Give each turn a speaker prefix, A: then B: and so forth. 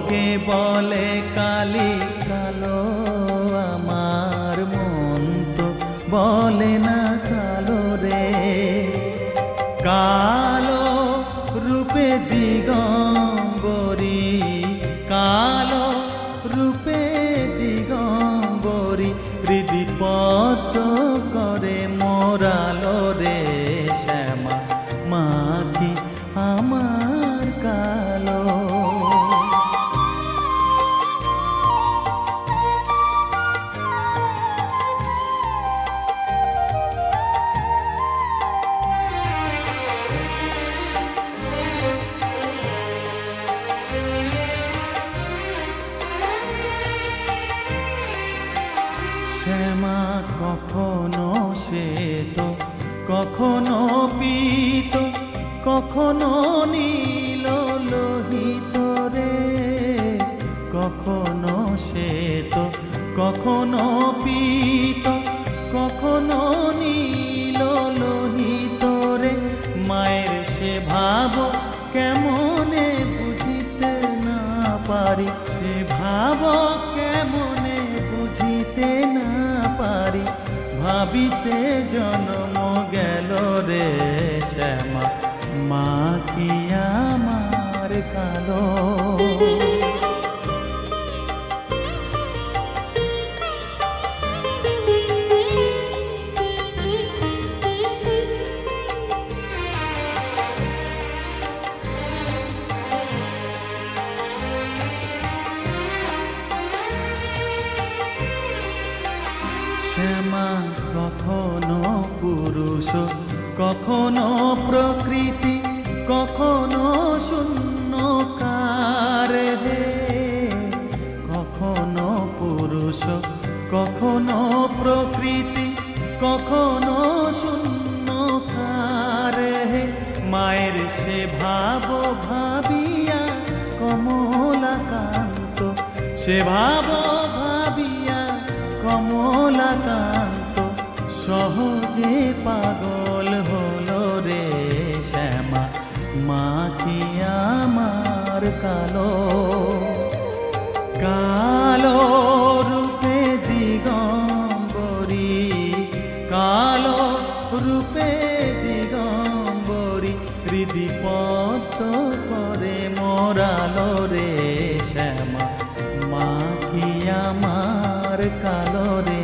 A: লোকে বলে কালি কালো, আমার মন তো বলে না কালো রে। কালো রূপে দিগম্বরী, কালো রূপে দিগম্বরী, হৃদি পদ্ম করে মোরালো রে শ্যামা, মা কি আমার কালো। শ্যামা কখনো শ্বেত, কখনো পীত, কখনো নীল লোহিত রে। কখনো শ্বেত, কখনো পীত, কখনো নীল লোহিত রে। মায়ের সে ভাব কেমনে বুঝিতে না পারি, সে ভাব কেমনে বুঝিতে না পারি, ভাবিতে জন্ম গেল রে শ্যামা, মা কি আমার কালো। শ্যামা কখনো পুরুষ, কখনো প্রকৃতি, কখনো শূন্যকার হে। কখনো পুরুষ, কখনো প্রকৃতি, কখনো শূন্যকার হে। মায়ের সে ভাব ভাবিয়া কমলাকান্ত, সে ভাব ভাবিয়া কমলাকান্ত, সহজে পাগল হলো রে শ্যামা, মা কি আমার কালো। কালো রূপে দিগম্বরী, কালো রূপে দিগম্বরী, হৃদি পদ্ম করে মোরালো রে শ্যামা, মা কি আমার কালো রে।